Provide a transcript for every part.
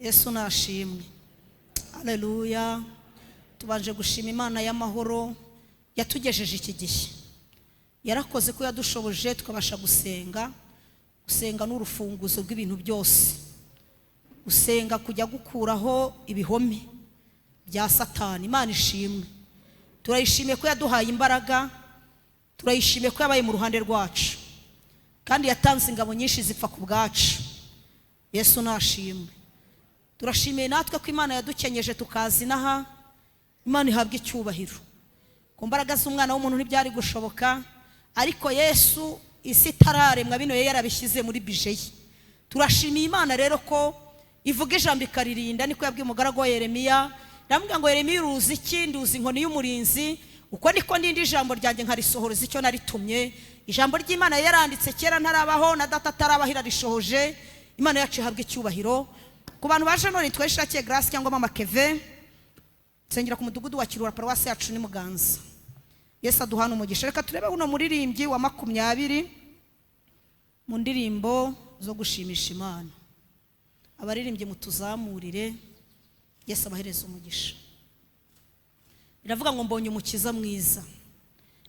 Yesu nashimwe. Haleluya. Tubanje gushima Imana y'amahoro yatugejeje iki gihe. Yarakoze ko yadushoboje tukabasha gusenga. Gusenga n'urufunguzo rw'ibintu byose. Gusenga kujya gukuraho ibihome bya Satani. Imana ishimwe. Turayishimiye ko yaduhaye imbaraga. Turayishimiye ko yabaye mu ruhande rwacu. Kandi yatanze ingabo nyinshi zipfa ku bwacu. Yesu nashimwe. Turashimiye natwe ko Imana yadukenyeje tukazinaha. Imana ihabwa icyubahiro. Ku mbaraga z'umwana w'umuntu ntibyari gushoboka, ariko Yesu isi itararemwa bino yarabishyize muri bije ye. Turashimiye Imana rero ko ivuga ijambo ikaririnda, niko yabwiye umugaragu wa Yeremiya. Ndamubwira ngo Yeremiya uruzi iki? Nduzi inkoni y'umurinzi. Uko niko ndindi ijambo ryanjye nkarisohoreza icyo naritumye. Ijambo ry'Imana yaranditse kera ntarabaho na data atarabaho irarishohoje. Imana yacu ihabwa icyubahiro. Ku bantu baje none tweshakiye Grace cyangwa Mama Keve, nsengera ku mudugudu wa Kirura Paruwasi yacu ni Muganza. Yesu aduhana umugisha. Reka turebe uno muririmbyi wa 20 mu ndirimbo zo gushimisha Imana. Abaririmbyi mutuzamurire. Yesu abahereza umugisha. Biravuga ngo mbonye umukiza mwiza.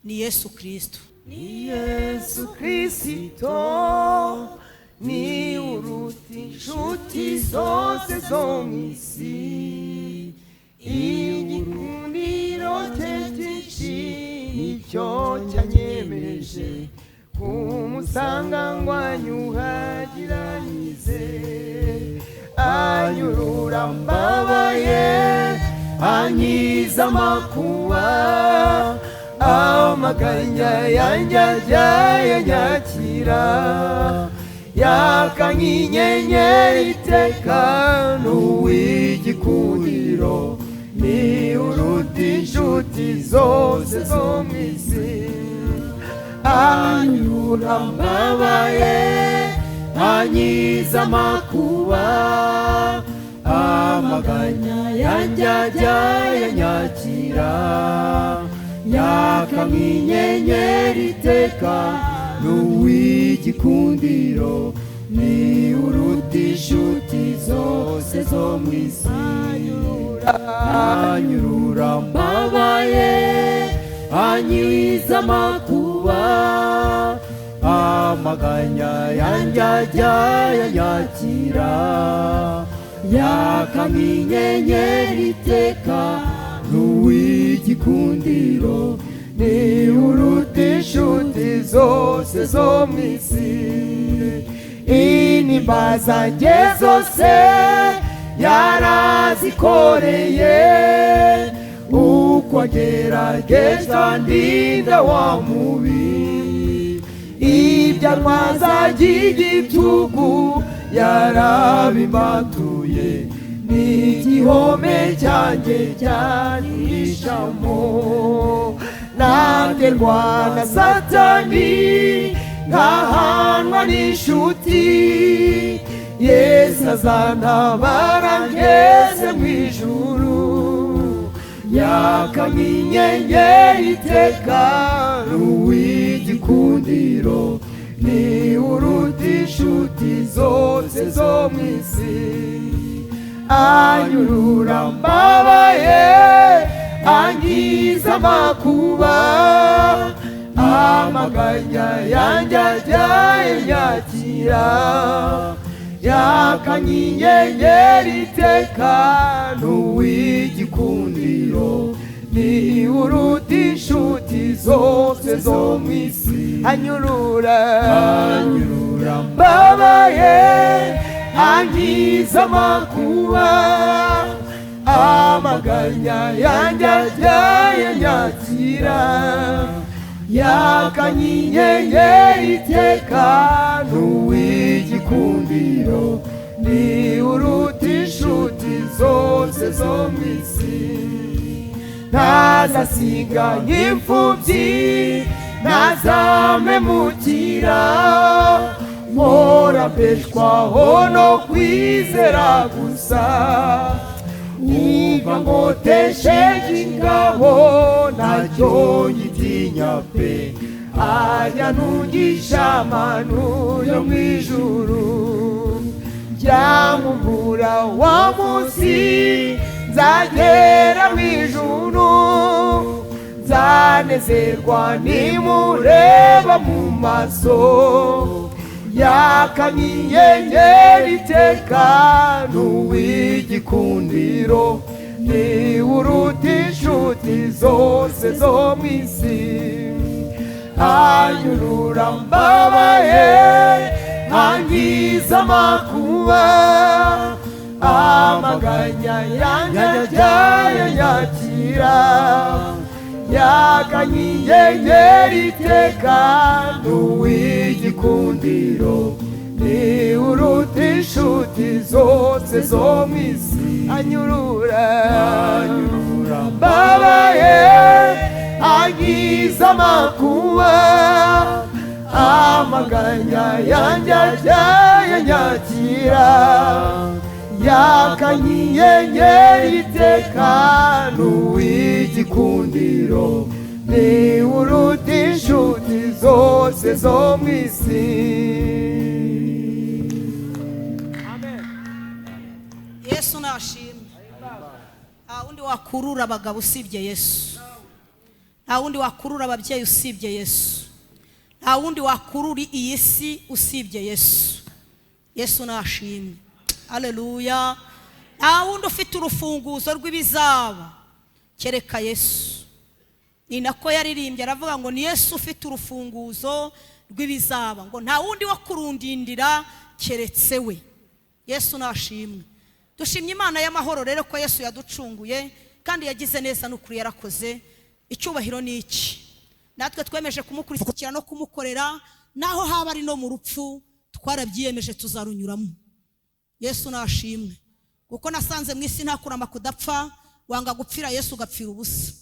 Ni Yesu Kristo. Ni Yesu Kristo, ni uruti inshuti zose zo mw'isi. Igikundiro cye cyinshi nicyo cyanyemeje kumusanga ngo anyuhagiranize. Anyurura mbabaye, ankiza amakuba, amaganya yanjye yanyakira. Yaka nk'inyenyeri iteka n'uw'igikundiro, ni uruta inshuti zose zo mw'isi. Anyura mbabaye, ankiza amakuba, amaganya yanjye yanyakira. Yaka nk'inyenyeri iteka n'uw'igikundiro, ni uruta inshuti zose zo mw'isi. Anyurura mbabaye, ankiza amakuba, amaganya yanjye yanyakira. Yaka nk'inyenyeri iteka n'uw'igikundiro, ni uruta inshuti zose zo mw'isi. Intimba zanjye zose yarazikoreye, uko agerageza ndinda wa mubi. Ibyanwaza by'igitugu yarabimatuye, n'igihome cyanjye cyanishamo. Naterwa na Satani, ngahanwa n'inshuti. Yesu azantabara ngeze mw'ijuru. Yaka nk'inyenyeri iteka n'uw'igikundiro, ni uruta inshuti zose zo mw'isi. Anyurura mbabaye, ankiza amakuba, amaganya yanjye yanyakira. Yaka nk'inyenyeri iteka n'uw'igikundiro, ni uruta inshuti zose zo mw'isi. Anyurura mbabaye, ankiza amakuba, amaganya yanjye yanyakira. Yaka nk'inyenyeri iteka n'uw'igikundiro, ni uruta inshuti zose zo mw'isi. Ntazasiga nk'imfubyi, ntazamemukira, mpora mbeshwaho no kwizera gusa. Umva ngotesheje ingabo, ntacyo ngitinya pe. Ajya ntungisha amanu yo mw'ijuru. cyamumbura wa munsi nzagera mu ijuru, nzanezerwa nimureba mu maso yakanye inyenyeri iteka n'uw'igikundiro, ni uruta inshuti zose zo mu isi. Anyurura mbabaye ankiza amakuba, amaganya yanjye yanyakira, yakanye inyenyeri iteka n'uw'igikundiro, ni uruta inshuti zose zo mu isi. Anyurura mbabaye ankiza amakuba, amaganya yanjye yanyakira, yakanye inyenyeri iteka n'uw'igikundiro, ni uruta inshuti zose zo mu isi. Yesu nashimwe. Nta wundi wakurura abagabo usibye Yesu, nta wundi wakurura ababyeyi usibye Yesu, nta wundi wakurura iyi si usibye Yesu. Yesu nashimwe. Haleluya. Nta wundi ufite urufunguzo rw'ibizaba kereka Yesu. Ni nako yaririmbye aravuga ngo ni Yesu ufite urufunguzo rw'ibizaba, ngo nta wundi wo kurundindira keretse we. Yesu nashimwe. Dushimye Imana y'amahoro rero ko Yesu yaducunguye kandi yagize neza n'ukuri yarakoze. Icyubahiro ni iki? Natwe twemeje kumukurikira no kumukorera, naho haba ari no mu rupfu twarabyiyemeje tuzarunyuramo. Yesu nashimwe. Kuko nasanze mu isi nta kurama kudapfa, wanga gupfira Yesu ugapfira ubusa.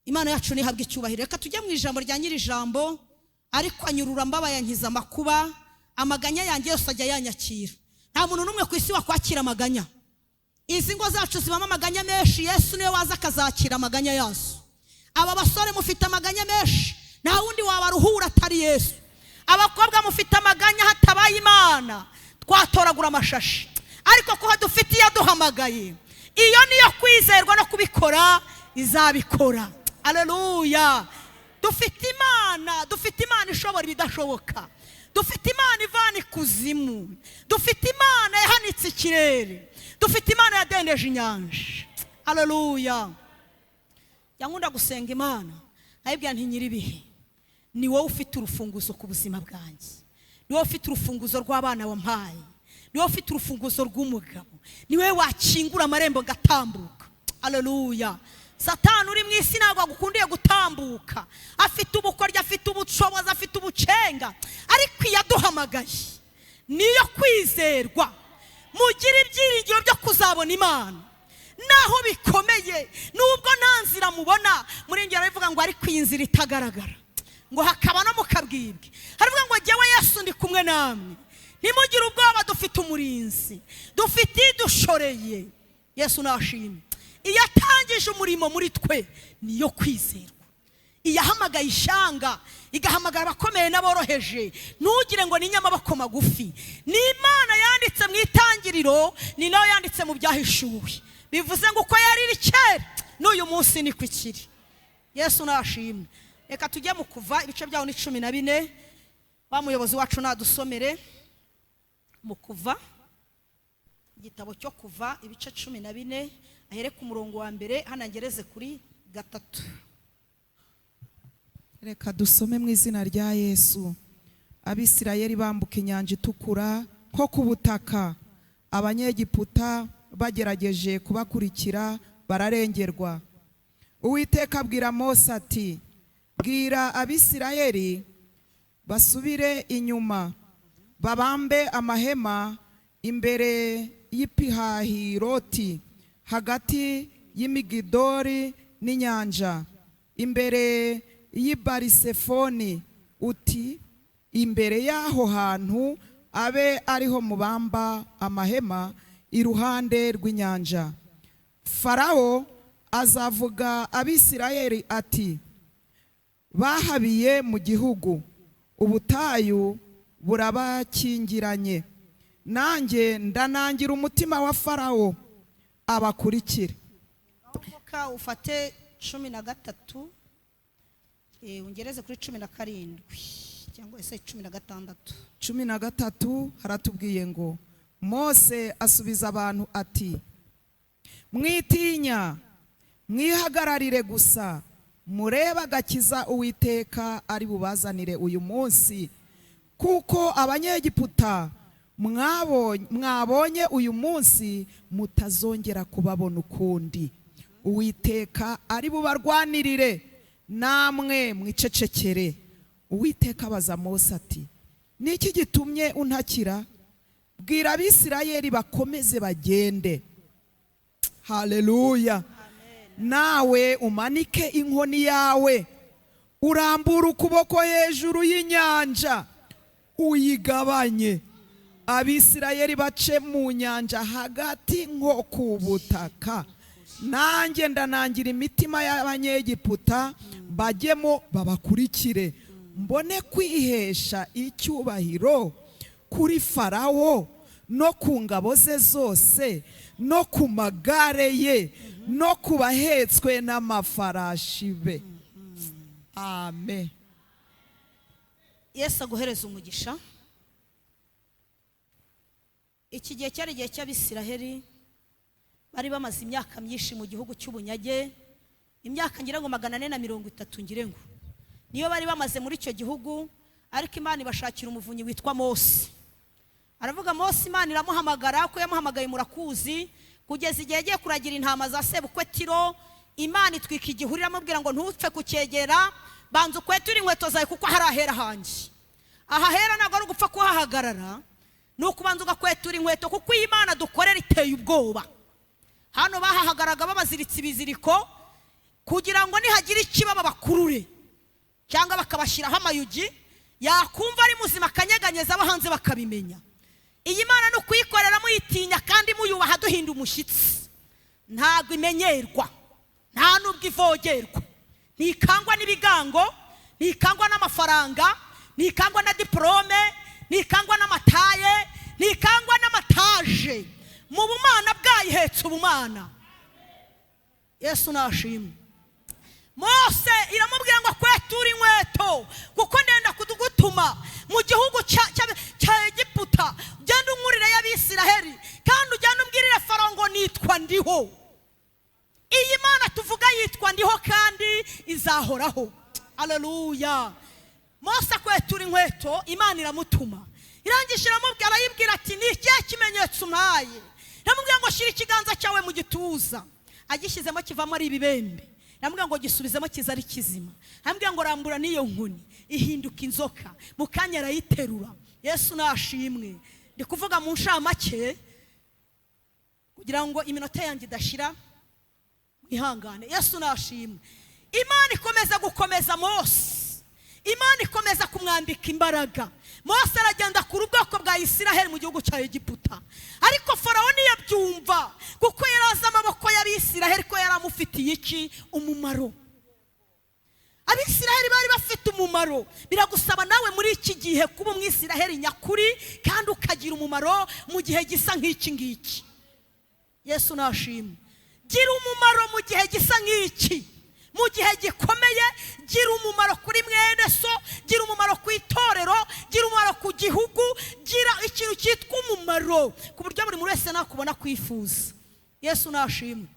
Imana yacu nihabwa icyubahiro. Reka tujye mu ijambo rya nyiri ijambo. Ariko anyurura mbabaye ankiza amakuba, amaganya yanjye yose ajya yanyakira. Nta muntu n'umwe ku isi wakwakira amaganya. Izi ngo zacu zibamo amaganya menshi, Yesu niwe waza akazakira amaganya yazo. Aba basore mufite amaganya menshi, nta wundi wabaruhura atari Yesu. Abakobwa mufite amaganya hatabaye Imana twatoragura amashashi, ariko ko dufite yaduhamagaye, iyo niyo kwizerwa no kubikora izabikora. Haleluya. Dufite Imana ishobora ibidashoboka. Dufite Imana ivana ikuzimu, dufite Imana yahanitse ikirere, dufite Imana yadendeje inyanja. Haleluya. Yankunda gusenga Imana, ayibwira nti nyiribihe, ni wowe ufite urufunguzo ku buzima bwanjye, ni wowe ufite urufunguzo rw'abana wampaye, ni wowe ufite urufunguzo rw'umugabo, ni wowe wakingura amarembo gatambuka. Haleluya. Satani uri mu isi ntabwo agukundiye gutambuka, afite ubukorya, afite ubushobozi, afite ubucenga, ariko yaduhamagaye niyo kwizerwa. Mugira ibyiringiro byo kuzabona Imana naho bikomeye, nubwo nta nzira mubona. Muri ngero bivuga ngo ariko iyi nzira itagaragara, ngo hakaba no mukabwibwe, haravuga ngo jyewe Yesu ndi kumwe namwe, ntimugire ubwoba, dufite umurinzi, dufite idushoreye. Yesu nashimwe. Iyo atangije umurimo muri twe niyo kwizerwa. Iyahamagaye ishanga, igahamagara abakomeye n'aboroheje, ntugire ngo ni nyamaboko magufi. Ni Imana yanditse mu itangiriro, ni nayo yanditse mu byahishuwe. Bivuze ngo uko yari iri kera n'uyu munsi ni kwikiri. Yesu nashimwe. Reka tujye mu Kuva, ibice byaho ni 14. Wa muyobozi wacu nadusomere mu Kuva, igitabo cyo Kuva ibice 14, ahere ku murongo wa mbere hanangereze kuri 3. Reka dusome mu izina rya Yesu. Abisirayeli bambuka inyanja itukura nko ku butaka, abanyegiputa bagerageje kubakurikira bararengerwa. Uwiteka abwira Mose ati, bwira Abisirayeli basubire inyuma, babambe amahema imbere y'Ipihahiroti, hagati y'Imigidori n'inyanja, imbere y'Ibarisefoni. Uti, imbere y'aho hantu abe ariho mubamba amahema iruhande rw'inyanja. Farawo azavuga Abisirayeli ati, bahabiye mu gihugu, ubutayu burabakingiranye, nanjye ndanangira umutima wa Farawo abakurikire. Avuka ufate 13 ungereze kuri 17 cyangwa ese 16. 13 haratubwiye ngo Mose asubiza abantu ati mwitinya mwihagararire gusa mureba agakiza Uwiteka ari bubazanire uyu munsi, kuko abanyegiputa mwabonye uyu munsi mutazongera kubabona ukundi. Uwiteka ari bubarwanirire namwe mwicecekere. Uwiteka abaza Mose ati niki gitumye untakira? Bwira Abisirayeli bakomeze bagende. Haleluya. Nawe umanike inkoni yawe, urambura ukuboko hejuru y'inyanja uyigabanye, Abisirayeli bace mu nyanja hagati nko ku butaka. Nanjye ndanangira imitima y'abanyegiputa bajyemo babakurikire, mbone kwihesha icyubahiro kuri Farawo no ku ngabo ze zose no ku magare ye no ku bahetswe n'amafarashi be. Amen. Yesu aguhereza umugisha. Iki gihe cyari igihe cy'Abisiraheli, bari bamaze imyaka myinshi mu gihugu cy'ubunyage, imyaka ngira ngo 430 ngire ngo niyo bari bamaze muri icyo gihugu. Ariko Imana ibashakira umuvunyi witwa Mose. Aravuga Mose, Imana iramuhamagara ko yamuhamagaye murakuzi, kugeza igihe agiye kuragira intama za sebukwe Tiro. Imana itwika igihuru iramubwira ngo ntupfe kucyegera, banza ukweture inkweto zawe kuko hari ahera hanjye. Aha hera ntabwo ari ugupfa kuhahagarara, ni ukubanza ugakwetura inkweto kuko iyi Imana dukorera iteye ubwoba. Hano bahahagaraga babaziritse ibiziriko kugira ngo nihagira ikibaba bakurure cyangwa bakabashyiraho amayugi, yakumva ari muzima akanyeganyeza abo hanze bakabimenya. Iyi Mana no kuyikorera muyitinya kandi muyubaha duhinda umushyitsi. Ntabwo imenyerwa, nta nubwo ivogerwa, ntikangwa n'ibigango, ntikangwa n'amafaranga, ntikangwa na diplome, ntikangwa n'amataye, ntikangwa n'amataje. Mu bumana bwayihetse ubumana. Yesu nashimwe. Mose iramubwira ngo kwetura inkweto kuko ndenda kudugutuma mu gihugu cya Egiputa, ugenda unkurire y'Abisiraheli kandi ugenda umbwirire Farawo ngo nitwa ndiho. Iyi Mana tuvuga yitwa ndiho kandi izahoraho. Haleluya. Mose kwetura inkweto, Imana iramutuma, irangije iramubwira, arayibwira ati ni ikihe kimenyetso umpaye? Iramubwira ngo shira ikiganza cyawe mu gituza. Agishyizemo kivamo ari ibibembe. Iramubwira ngo gisubizemo kiza ari kizima. Iramubwira ngo rambura n'iyo nkoni ihinduka inzoka, mu kanya arayiterura. Yesu nashimwe. Ndi kuvuga mu nshamake kugira ngo iminota yanjye idashira, ihangane. Yesu nashimwe. Imana ikomeza gukomeza Mose, Imana ikomeza kumwambika imbaraga. Mose aragenda kuri ubwoko bwa Isiraheli mu gihugu cya Egiputa, ariko Farawo ntiyabyumva kuko yaraza amaboko y'Abisiraheli ko yaramufitiye iki? Umumaro. Abisiraheli bari bafite umumaro. Biragusaba nawe muri iki gihe kuba umwisiraheli nyakuri kandi ukagira umumaro mu gihe gisa nk'iki ngiki. Yesu nashimwe. Gira umumaro mu gihe gisa nk'iki, mu gihe gikomeye. Gira umumaro kuri mwene so, gira umumaro ku itorero, gira umumaro ku gihugu, gira ikintu cyitwa umumaro ku buryo buri wese nakubona kwifuza. Yesu nashimwe.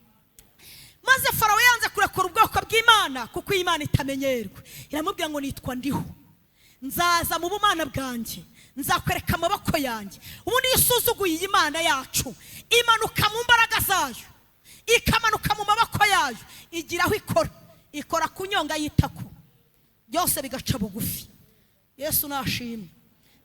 Maze Farawo yanze kurekura ubwoko bw'Imana kuko Imana itamenyerwa. Iramubwira ngo nitwa ndiho, nzaza mu bumana bwanjye, nzakwereka amaboko yanjye. Ubundi isuzuguye iyi Imana yacu imanuka mu mbaraga zayo, ikamanuka mu maboko yayo, igiraho ikora ku nyonga y'itako, byose bigaca bugufi. Yesu nashimwe.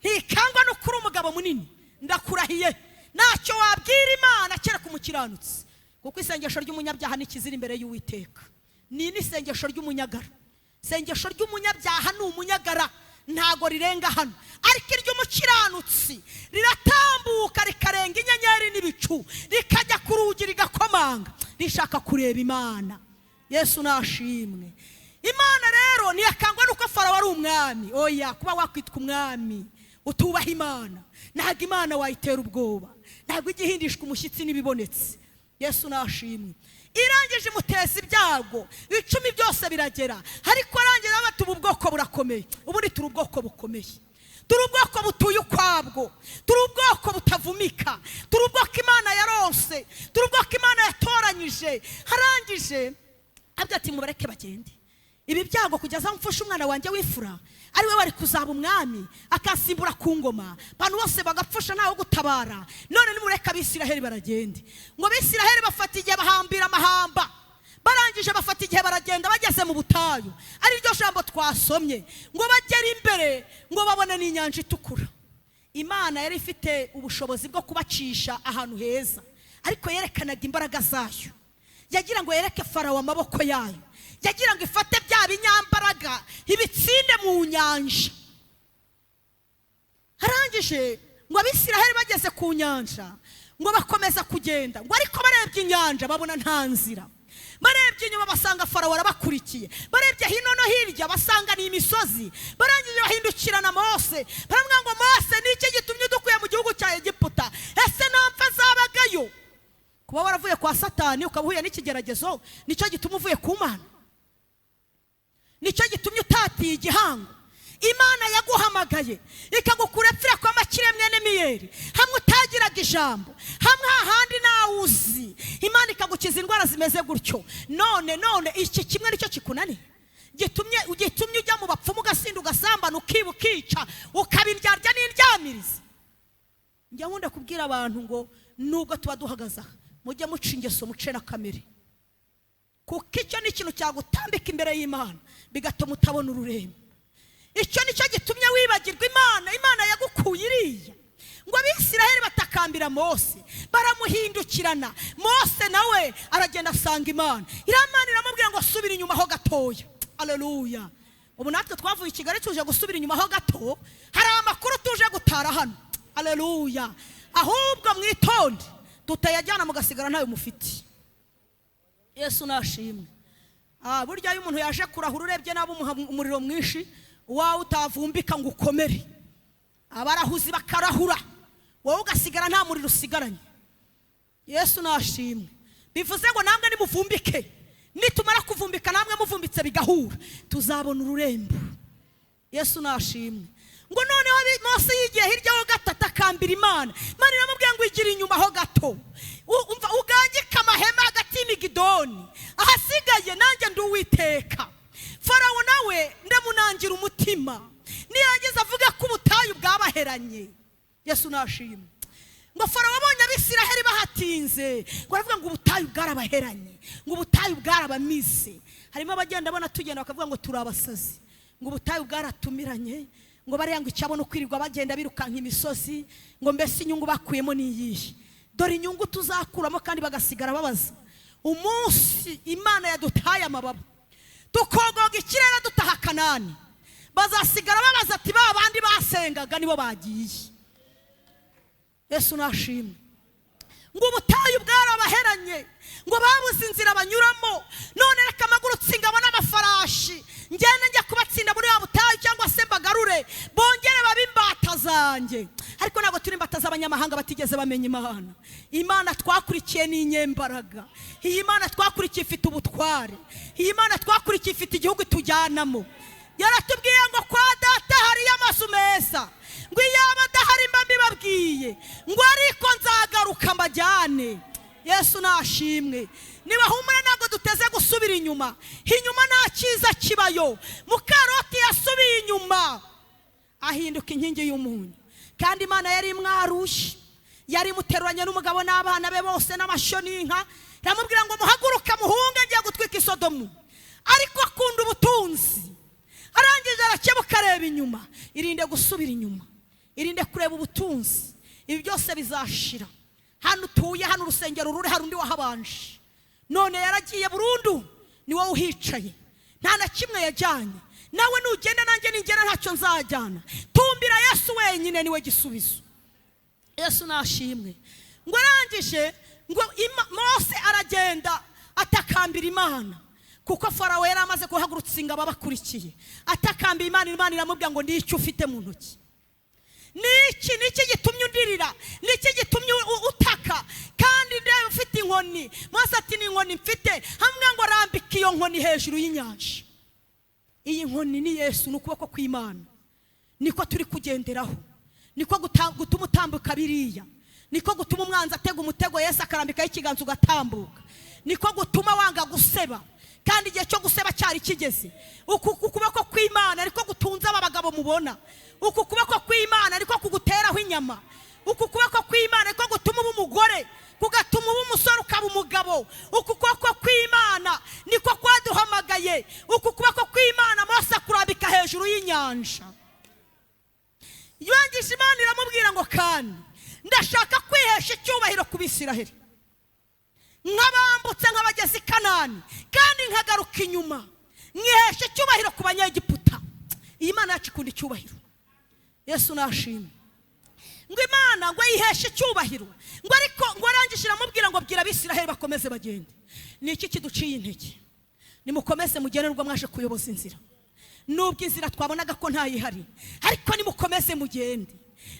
Ntikangwa no kuri umugabo munini, ndakurahiye ntacyo wabwira Imana kereka umukiranutsi, kuko isengesho ry'umunyabyaha nikizira imbere y'Uwiteka. Ni n'isengesho ry'umunyagara. Isengesho ry'umunyabyaha ni umunyagara, ntago rirenga hano. Ariko iry'umukiranutsi riratambuka rikarenga inyenyeri n'ibicu, rikajya ku rugi rigakomanga, rishaka kureba Imana. Yesu nashimwe. Imana rero ntiyakangwa nuko Farawo ari umwami. Oya, kuba wakwitwa umwami utubaha Imana, ntabwo Imana wayitera ubwoba, ntabwo igihindishwa umushyitsi n'ibibonetse. Yesu nashimwe. Irangije imuteza ibyago 10 byose biragera, ariko arangije abati ubu bwoko burakomeye. Ubundi turi ubwoko bukomeye, turi ubwoko butuye ukwabwo, turi ubwoko butavumika, turi ubwoko Imana yaronse, turi ubwoko Imana yatoranyije. Harangije abyo ati mubareke bagende, ibi byago kugeza mfashe umwana wanjye w'ifura ari we bari kuzaba umwami akasimbura ku ngoma, abantu bose bagapfusha ntawe gutabara. None nimureka Abisiraheli baragende. Ngo Abisiraheli bafata igihe bahambira amahamba, barangije bafata igihe baragenda, bageze mu butayu, ari ryo jambo twasomye, ngo bagere imbere ngo babone n'inyanja itukura. Imana yari ifite ubushobozi bwo kubacisha ahantu heza, ariko yerekanaga imbaraga zayo. Yagira ngo yereke Farawo amaboko yayo, yagira ngo ifate bya binyambaraga ibitsinde mu nyanja. Harangije ngo Abisiraheli bageze ku nyanja, ngo bakomeza kugenda, ngo ariko barebye inyanja babona nta nzira. Barebye inyuma basanga Farawo arabakurikiye, barebye hino no hirya basanga ni imisozi. Barangije bahindukirana Mose, baramubwira ngo Mose, niki gitumye dukuye mu gihugu cya Egiputa? Ese nampfa zabagayo? Kuba waravuye kwa Satani ukabuhuye n'ikigeragezo nicyo gituma uvuye ku Mana? Nicyo gitumye utatiye igihango? Imana yaguhamagaye ikagukurepfira kwa Makire mwene Miyeri, hamwe utagiraga ijambo, hamwe hahandi nawuzi, Imana ikagukiza indwara zimeze gutyo. None iki kimwe nicyo kikunaniye, gitumye ujya mu bapfumu ugasinda ugasambana ukica ukabindyarya n'indyamirizi. Njya nkunda kubwira abantu ngo nubwo tuba duhagaze mujye muca ingeso muce na kamere, kuko icyo ni ikintu cyagutambika imbere y'Imana bigatuma utabona ururembo. Icyo nicyo gitumye wibagirwa Imana. Imana yagukuye iriya. Ngo Abisiraheli batakambira Mose, baramuhindukirana. Mose nawe aragenda asanga Imana. Imana iramubwira ngo asubire inyuma ho gatoya. Haleluya. Ubu natwe twavuye i Kigali tuje gusubira inyuma ho gato, hari amakuru tuje gutara hano. Haleluya. Ahubwo mwitonde tutayajyana mugasigara ntayo mufite. Yesu nashimwe. Burya iyo umuntu yaje kurahura urebye nabo umuriro mwinshi wawe utavumbika ngo ukomere, abarahuzi bakarahura, wowe ugasigara nta muriro usigaranye. Yesu nashimwe. Bivuze ngo namwe nimuvumbike, nitumara kuvumbika namwe muvumbitse bigahura, tuzabona ururembo. Yesu nashimwe. Ngo noneho Mose yigiye hirya ho gato atakambira Imana. Imana iramubwira ngo igira inyuma ho gato, umva ugangika amahema hagati y'Imigidoni, ahasigaye nanjye ndi Uwiteka. Farawo nawe ndamunangira umutima, niyagize avuga ko ubutayu bwabaheranye. Yesu nashimwe. Ngo Farawo abonye Abisiraheli bahatinze, ngo aravuga ngo ubutayu bwarabaheranye, ngo ubutayu bwarabamize. Harimo abagenda bona tugenda bakavuga ngo turabasazi, ngo ubutayu bwaratumiranye, ngo bariya ngo icyabona ukwirirwa bagenda birukanka imisozi, ngo mbese inyungu bakuyemo niyihe? Dore inyungu tuzakuramo kandi bagasigara babaza umunsi Imana yadutaye amababa tukogoga ikirere dutaha Kanani, bazasigara babaza ati ba bandi basengaga nibo bagiye. Yesu nashimwe. Ngo ubutayu bwarabaheranye, ngo babuze inzira banyuramo. None reka amagurutse ingabo n'amafarashi ngende njya kubatsinda muri wa butayu, cyangwa se mbagarure bongere babimbata zanjye. Ariko ntabwo turi imbata z'abanyamahanga batigeze bamenya Imana. Imana twakurikiye ni inyembaraga. Iyi Imana twakurikiye ifite ubutware. Iyi Imana twakurikiye ifite igihugu tujyanamo. Yaratubwiye ngo kwa data hari amazu meza, ngo iyaba adahari mba mbibabwiye, ngo ariko nzagaruka mbajyane. Yesu nashimwe. Niba humure ntabwo duteze gusubira inyuma. Inyuma nta cyiza kibayo. Mukaroti yasubiye inyuma ahinduka inkingi y'umunyu, kandi Imana yari imwarushye, yari muteruranye n'umugabo n'abana be bose n'amashyo n'inka. Iramubwira ngo muhaguruka muhunge ngiye gutwika i Sodomu. Ariko akunda ubutunzi, arangije arakebuka areba inyuma. Irinde gusubira inyuma, irinde kureba ubutunzi. Ibi byose bizashira. Hano utuye, hano urusengero ruri, hari undi wahabanje. None yaragiye burundu, ni wowe uhicaye, nta na kimwe yajyanye. Nawe nugenda nanjye ningera ntacyo nzajyana. Tumbira Yesu wenyine niwe gisubizo. Yesu nashimwe. Ngo arangije ngo Mose aragenda atakambira Imana, kuko Farawo yari amaze guhagurutsa ingabo abakurikiye. Atakambira Imana, Imana iramubwira ngo ndi icyo ufite mu ntoki. niki gitumye undirira, niki gitumye utaka kandi ndeba ufite inkoni. Mose ati ni inkoni mfite, hamwe ngo rambika iyo nkoni hejuru y'inyanja. Iyi nkoni ni Yesu, ni ukuboko kw'Imana, niko turi kugenderaho, niko gutuma utambuka biriya, niko gutuma umwanzi atega umutego Yesu akarambikaho ikiganza ugatambuka, niko gutuma wanga guseba kandi igihe cyo guseba cyari kigeze. Uku kuboko kw'Imana ariko gutunza aba bagabo mubona, uku kuboko kw'Imana ariko kuguteraho inyama, uku kuboko kw'Imana ariko gutuma uba umugore, kugatuma uba umusore ukaba umugabo. Uku kuboko kw'Imana niko kwaduhamagaye, uku kuboko kw'Imana Mose akurambika hejuru y'inyanja. Yongije Imana iramubwira ngo kandi ndashaka kwihesha icyubahiro ku Bisiraheli, nk'abambutse nk'abageze i Kanani kandi nkagaruka inyuma nkihesha icyubahiro ku Banyegiputa. Iyi Mana yacu ikunda icyubahiro. Yesu nashimwe. Ngo Imana ngo yiheshe icyubahiro, ngo ariko ngo arangije iramubwira ngo bwira Abisiraheli bakomeze bagende. Ni iki kiduciye intege? Nimukomeze mugende nubwo mwaje kuyoboza inzira, nubwo inzira twabonaga ko ntayihari, ariko nimukomeze mugende.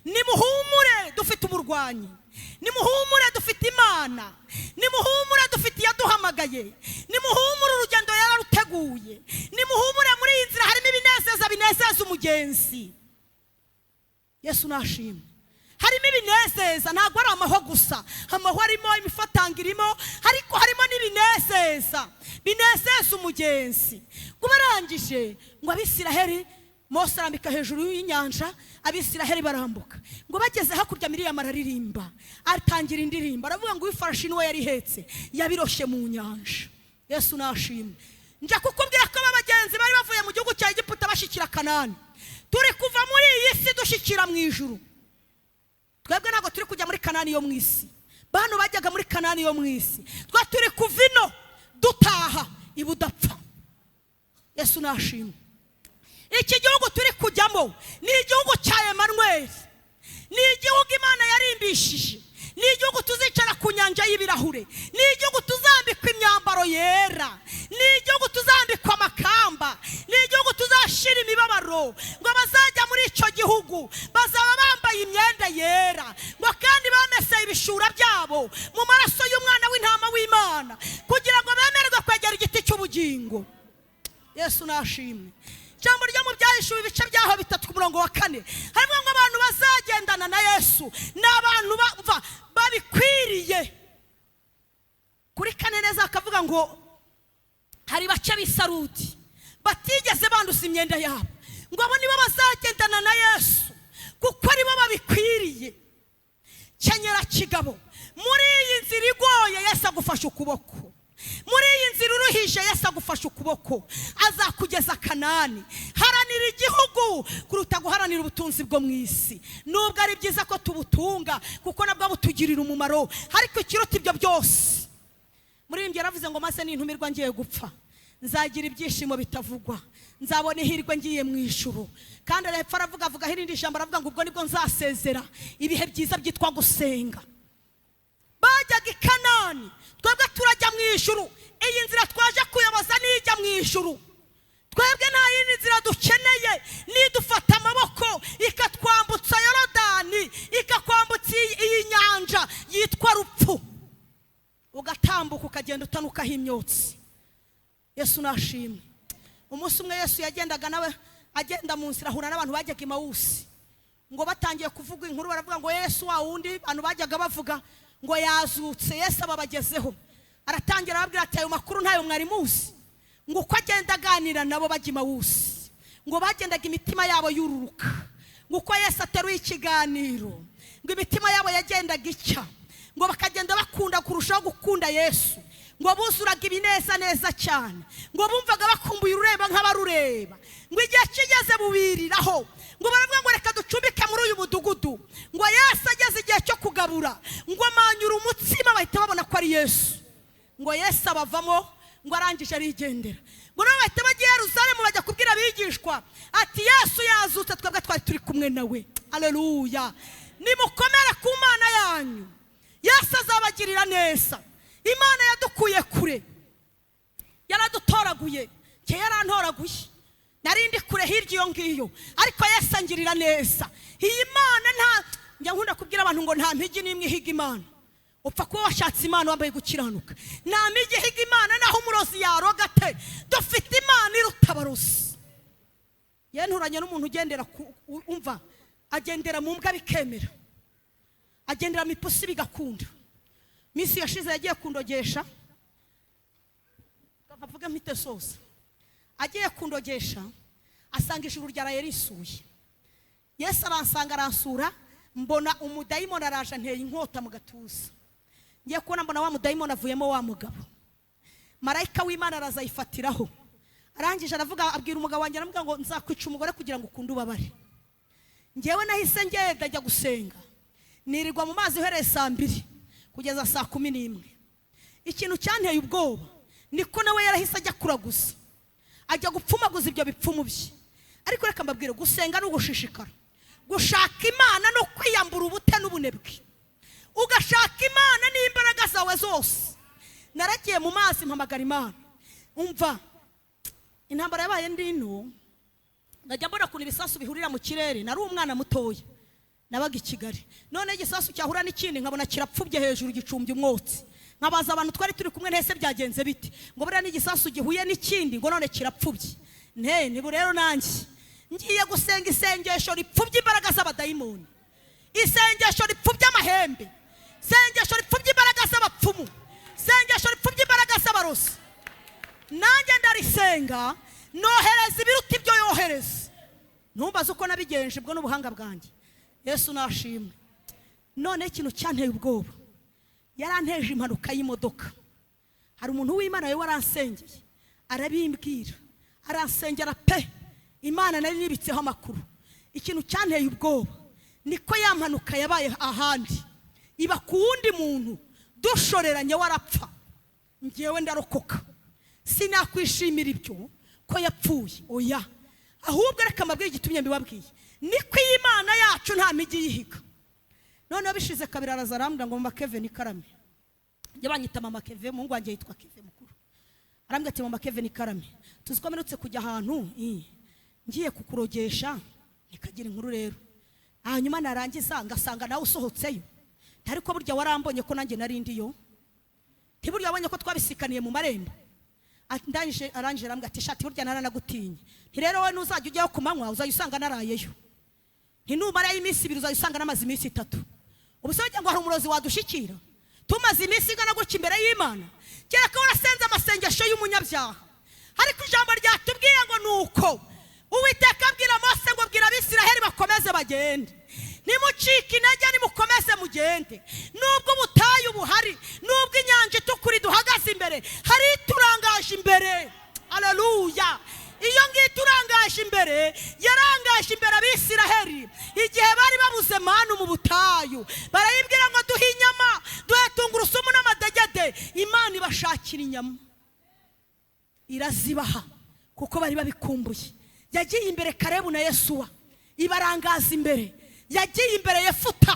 Nimuhumure dufite uburwanyi, nimuhumure dufite Imana, nimuhumure dufite yaduhamagaye, nimuhumure urugendo yararuteguye, nimuhumure muri iyi nzira harimo ibinezeza binezeza umugenzi. Yesu nashimwe. Harimo ibinezeza, ntabwo ari amahwa gusa, amahwa arimo, imifatanga irimo, ariko harimo n'ibinezeza binezeza umugenzi. Ngo barangije ngo Abisiraheli, Mose arambika hejuru y'inyanja, Abisiraheli barambuka. Ngo bageze hakurya Miriyamu araririmba, atangira indirimbo, aravuga ngo ifarashi niwe yari ihetse yabiroshe mu nyanja. Yesu nashimwe. Nja kukubwira ko abagenzi bari bavuye mu gihugu cya Egiputa bashikira Kanani, turi kuva muri iyi si dushikira mu ijuru. Twebwe ntabwo turi kujya muri Kanani yo mu isi, bano bajyaga muri Kanani yo mu isi. Twa turi kuva ino dutaha ibudapfa. Yesu nashimwe. Iki gihugu turi kujyamo ni igihugu cya Emmanuel, ni igihugu Imana yarimbishije, ni igihugu tuzicara ku nyanja y'ibirahure, ni igihugu tuzambikwa imyambaro yera, ni igihugu tuzambikwa amakamba, ni igihugu tuzashira imibabaro. Ngo bazajya muri icyo gihugu bazaba bambaye imyenda yera, ngo kandi bameseye ibishura byabo mu maraso y'umwana w'intama w'Imana, kugira ngo bemererwe kwegera igiti cy'ubugingo. Yesu nashimwe. Jambo ryo mu Byahishuwe ibice byaho 3 ku murongo wa 4 harimo ngo abantu bazagendana na Yesu n'abantu babikwiriye. Kuri 4 neza akavuga ngo hari bace b'Isarudi batigeze banduza imyenda yabo, ngo abo nibo bazagendana na Yesu kuko ari bo babikwiriye. Kenyera kigabo, muri iyi nzira igoye Yesu agufasha ukuboko, muri iyi nzira uruhije Yesu agufasha ukuboko, azakugeza Kanani. Haranira igihugu kuruta guharanira ubutunzi bwo mu isi, nubwo ari byiza ko tubutunga kuko nabwo butugirira umumaro, ariko ikiruta ibyo byose. Muri iyi yaravuze ngo maze nintumirwa ngiye gupfa nzagira ibyishimo bitavugwa, nzabona ihirwe ngiye mu ijuru. Kandi arepfa aravuga hirindi jambo aravuga ngo ubwo nibwo nzasezera ibihe byiza byitwa gusenga. Bajyaga i Kanani, twebwe turajya mu ijuru. Iyi nzira twaje kuyoboza nijya mu ijuru. Twebwe nta yindi nzira dukeneye, nidufata amaboko ikatwambutsa Yorodani, ikakwambutsa iyi nyanja yitwa rupfu, ugatambuka ukagenda utanukaho imyotsi. Yesu nashimwe. Umunsi umwe Yesu yagendaga nawe agenda mu nzira ahura n'abantu bajyaga i Mawusi, ngo batangiye kuvuga inkuru baravuga ngo Yesu wa wundi abantu bajyaga bavuga ngo yazutse. Yesu ababagezeho aratangira arababwira ati ayo makuru ntayo mwari muzi, ngo uko agenda aganira nabo bajya i Mawusi, ngo bagendaga imitima yabo yururuka, ngo uko Yesu ateruye ikiganiro ngo imitima yabo yagendaga icya, ngo bakagenda bakunda kurushaho gukunda Yesu, ngo buzuraga ibineza neza cyane, ngo bumvaga bakumbuye urureba nk'abarureba. Ngo igihe kigeze bubiriraho, ngo baravuga ngo reka ducumbike muri uyu mudugudu. Ngo Yesu ageze igihe cyo kugabura, ngo amanyura umutsima bahita babona ko ari Yesu. Ngo Yesu abavamo, ngo arangije arigendera. Ngo nabo bahita bajya i Yerusalemu bajya kubwira abigishwa ati Yesu yazutse, twebwe twari turi kumwe nawe. Haleluya. Nimukomere ku Mana yanyu, Yesu azabagirira neza. Imana yadukuye kure, yaradutoraguye, yarantoraguye. narindi kure hirya iyo ngiyo, ariko Yesu angirira neza. Iyi Mana nta njya nkunda kubwira abantu ngo nta mpigi n'imwe ihiga Imana. Upfa kuba washatse Imana wambaye gukiranuka. Nta mpigi ihiga Imana naho umurozi yaroga te. Dufite Imana irutabarusi. Yenturanye n'umuntu ugendera umva agendera mu mbwa bikemera, agendera mu ipusi bigakunda. Misi yashize yagiye kundogesha, bavuga mpite soza, agiye kundogesha asanga ijuru ryaraye risuye. Yesu aransanga aransura, mbona umudayimoni araje anteye inkota mu gatuza. Ngiye kubona mbona wa mudayimoni avuyemo wa mugabo. Marayika w'Imana arazayifatiraho, arangije aravuga abwira umugabo wanjye, aramubwira ngo nzakwica umugore kugira ngo ukunde ubabare. Ngewe nahise ngenda njya gusenga, nirirwa mu mazi uhereye saa 2 kugeza saa 11. Ikintu cyanteye ubwoba niko nawe yarahise ajya kuraguza, ajya gupfumaguza ibyo bipfumu bye. Ariko reka mbabwire, gusenga no gushishikara, gushaka Imana no kwiyambura ubute n'ubunebwe, ugashaka Imana n'imbaraga zawe zose. Naragiye mu mazi mpamagara Imana. Umva intambara yabaye ndino, najya mbona kuntu ibisasu bihurira mu kirere. Nari umwana mutoya, nabaga i Kigali. None igisasu cyahura n'ikindi nkabona kirapfubye hejuru gicumbye umwotsi. Nkabaza abantu twari turi kumwe, ntese byagenze biti? Ngo buriya n'igisasu gihuye n'ikindi ngo none kirapfubye. Nibu rero nanjye ngiye gusenga isengesho ripfubye imbaraga z'abadayimoni, isengesho ripfubye amahembe, isengesho ripfubye imbaraga z'abapfumu, isengesho ripfubye imbaraga z'abarozi. Nanjye ndarisenga, nohereza ibiruta ibyo yohereza. Ntumbaze uko nabigenje bwo n'ubuhanga bwanjye. Yesu nashimwe. None ikintu cyanteye ubwoba, yaranteje impanuka y'imodoka. Hari umuntu w'Imana we waransengeye, arabimbwira, aransengera pe. Imana nari nibitseho amakuru. Ikintu cyanteye ubwoba niko ya mpanuka yabaye ahandi, iba ku wundi muntu, dushoreranye warapfa, ngewe ndarokoka. Sinakwishimira ibyo ko yapfuye, oya, ahubwo reka mbabwire igitumye mbibabwiye, niko Imana yacu nta migi yihiga. None bishize kabiri araza arambwira ngo Mama Kevin Karame, njye banyita Mama Kevin, mungu wanjye yitwa Kevin mukuru. Arambwira ati Mama Kevin Karame, tuzikomerutse kujya ahantu ngiye kukurogesha nikagira inkuru rero. Hanyuma narangiza ngasanga nawe usohotseyo, ariko burya warambonye ko nanjye nari ndiyo, ntiburya wabonye ko twabisikaniye mu marembo. Ndangije arangije arambwira ati shati burya naranagutinye, nti rero we nuzajya ujyayo ku manywa uzayisanga narayeyo, nti numara y'iminsi 2 uzayisanga namaze iminsi 3. Ubuse ngo hari umurozi wadushikira tumaze iminsi ingana guca imbere y'Imana, kera ko warasenze amasengesho y'umunyabyaha. Ariko ijambo ryatubwiye ngo nuko Uwiteka abwira Mose ngo bwira Abisiraheli bakomeze bagende, nimucike intege nimukomeze mugende. Nubwo ubutayu buhari, nubwo inyanja itukura duhagaze imbere, hari turangaje imbere. Haleluya. Iyo ngiye turangaje imbere, yarangaje imbere Abisiraheli igihe bari babuze manu mu butayu. Barayibwira ngo duhe inyama, duhe tungurusumu n'amadegede. Imana ibashakira inyama, irazibaha kuko bari babikumbuye. Yagiye imbere Karebu na Yesuwa, ibarangaza imbere. Yagiye imbere Yefuta,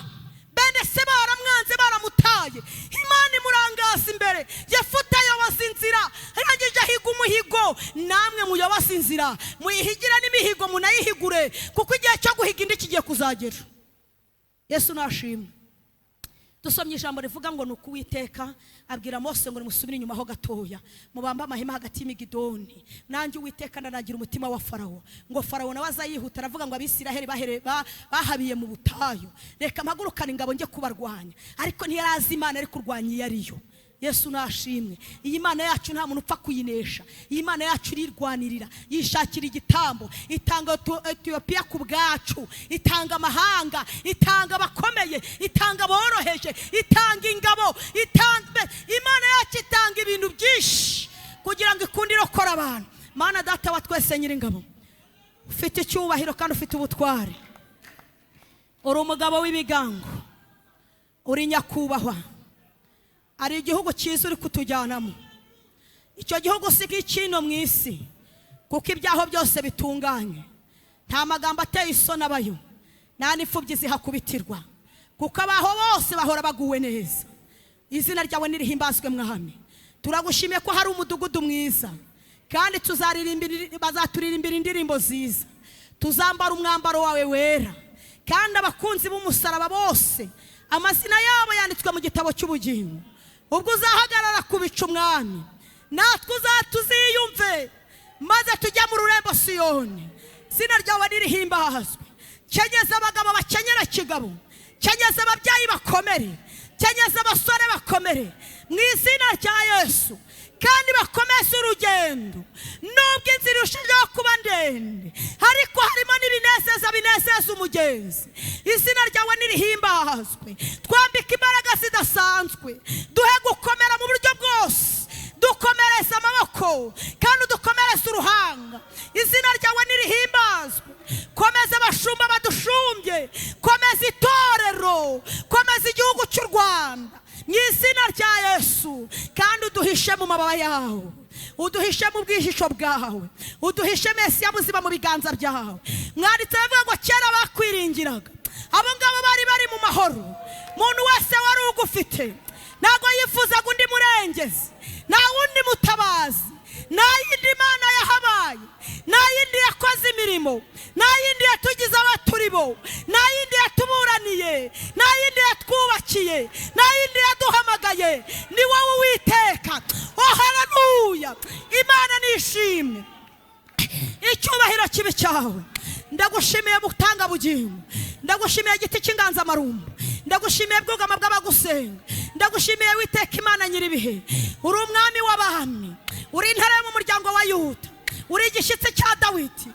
bene se baramwanze baramutaye, Imana imurangaza imbere. Yefuta yoboza inzira, arangije ahiga umuhigo. Namwe muyoboza inzira, muyihigira n'imihigo munayihigure, kuko igihe cyo guhiga indi kigiye kuzagera. Yesu nashimwe. Dusomye ijambo rivuga ngo nuko Uwiteka abwira Mose ngo nimusubire inyuma ho gatoya, mubamba amahema hagati y'imigidoni. Nanjye Uwiteka ndanagira umutima wa Farawo, ngo Farawo nawe azayihuta aravuga ngo Abisiraheli bahabiye mu butayu, reka mpagurukane ingabo njye kubarwanya. Ariko ntiyarazi Imana ari kurwanya iyo ariyo. Yesu nashimwe. Iyi Imana yacu nta muntu upfa kuyinesha. Iyi Imana yacu irirwanirira, yishakira igitambo, itanga Ethiopia ku bwacu, itanga amahanga, itanga abakomeye, itanga aboroheje, itanga ingabo, Imana yacu itanga ibintu byinshi kugira ngo ikundire okora abantu. Mana data wa twese nyir'ingabo, ufite icyubahiro kandi ufite ubutware, uri umugabo w'ibigango, uri nyakubahwa. Ari igihugu cyiza uri kutujyanamo. Icyo gihugu sigi kino mu isi, kuko ibyaho byose bitunganye, nta magambo ateye isoni abayo, nta n'imfubyi zihakubitirwa, kuko abaho bose bahora baguwe neza. Izina ryawe nirihimbazwe Mwami. Turagushimiye ko hari umudugudu mwiza, kandi bazaturirimbira indirimbo nziza. Tuzambara umwambaro wawe wera, kandi abakunzi b'umusaraba bose amazina yabo yanditswe mu gitabo cy'ubugingo. Ubwo uzahagarara ku bicu mwami, natwe uzatuziyumve, maze tujya mu rurembo Siyoni. Izina ryawe nirihimbazwe. Kenyeza abagabo bakenyera kigabo, kenyeza ababyeyi bakomere, kenyeza abasore bakomere mu izina rya Yesu, kandi bakomeze urugendo. Nubwo inzira irushijeho kuba ndende, ariko harimo n'ibinezeza binezeza umugenzi. Izina ryawe nirihimbazwe. Twambike imbaraga zidasanzwe, duhe gukomera mu buryo bwose, dukomereze amaboko kandi dukomereze uruhanga. Izina ryawe nirihimbazwe. Komeza abashumba badushumbye, komeza itorero, komeza igihugu cy'u Rwanda mu izina rya Yesu, kandi uduhishe mu mababa yawe, uduhishe mu bwihisho bwawe, uduhishe Mesiya muzima mu biganza byawe. Mwanditse bavuga ngo kera bakwiringiraga, abo ngabo bari mu mahoro. Umuntu wese wari ugufite ntabwo yifuzaga undi murengezi, nta wundi mutabazi, nta yindi Mana yahabaye, nta yindi yakoze imirimo, nta yindi yatugize abaturi bo, nta yindi yatuburaniye, nta yindi yatwubakiye, nta yindi yaduhamagaye. Ni wowe Uwiteka. Oh haleluya, Imana nishimwe, icyubahiro kibi cyawe. Ndagushimiye gutanga bugingo, ndagushimiye igiti cy'inganzamarumbu, ndagushimiye bwugama bw'abagusenga, ndagushimiye Uwiteka Imana nyiribihe. Uri umwami w'abami, uri intare yo mu muryango wa Yuda, uri igishyitsi cya Dawidi,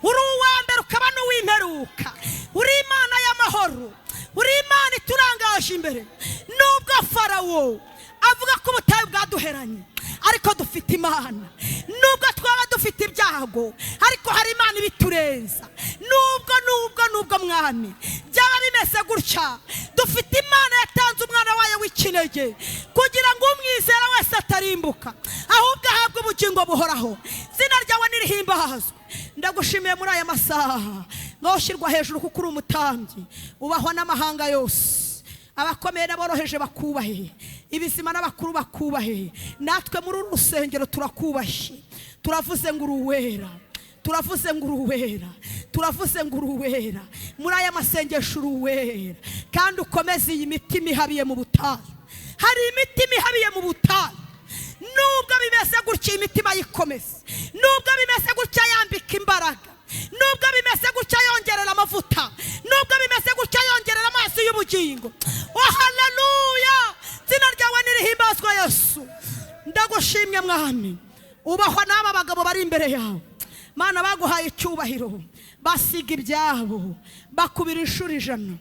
uri uwa mbere ukaba n'uw'imperuka, uri Imana y'amahoro, uri Imana iturangaje imbere. Nubwo Farawo avuga ko ubutayu bwaduheranye, ariko dufite Imana. Nubwo twaba dufite ibyago, ariko hari Imana ibiturenza. Nubwo mwami byaba bimeze gutya, dufite Imana yatanze umwana wayo w'ikinege, kugira ngo umwizera wese atarimbuka, ahubwo ahabwe ubugingo buhoraho. Izina ryawe nirihimbazwe. Ndagushimiye muri aya masaha, ngaho ushyirwa hejuru kuko uri umutambyi, ubahwa n'amahanga yose. Abakomeye n'aboroheje bakubahe, ibizima n'abakuru bakubahe. Natwe muri uru rusengero turakubashye, turavuze ngo uruwera, turavuze ngo uruwera, turavuze ngo uruwera. Muri aya masengesho uruwera, kandi ukomeze iyi mitima ihabiye mu butayu. Hari imitima ihabiye mu butayu, nubwo bimeze gutya imitima yikomeze, nubwo bimeze gutya yambika imbaraga, nubwo bimeze gutya yongerera amavuta, nubwo bimeze gutya yongerera amazi y'ubugingo. Oh haleluya, izina ryawe nirihimbazwe Yesu. Ndagushimye mwami, ubahwa n'aba bagabo bari imbere yawe. Mana baguhaye icyubahiro, basiga ibyabo, bakubira inshuro 100.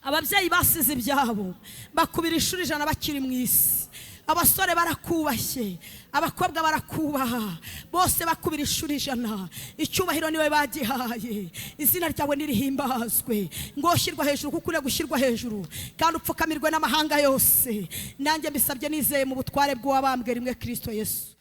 Ababyeyi basize ibyabo, bakubira inshuro 100 bakiri mu isi. Abasore barakubashye, abakobwa barakubaha, bose bakubira inshuro 100. Icyubahiro niwe bagihaye. Izina ryawe nirihimbazwe. Ngo shyirwa hejuru kuko uri gushyirwa hejuru, kandi upfukamirwe n'amahanga yose. Nanjye mbisabye nizeye mu butware bw'uwabambwe rimwe Kristo Yesu.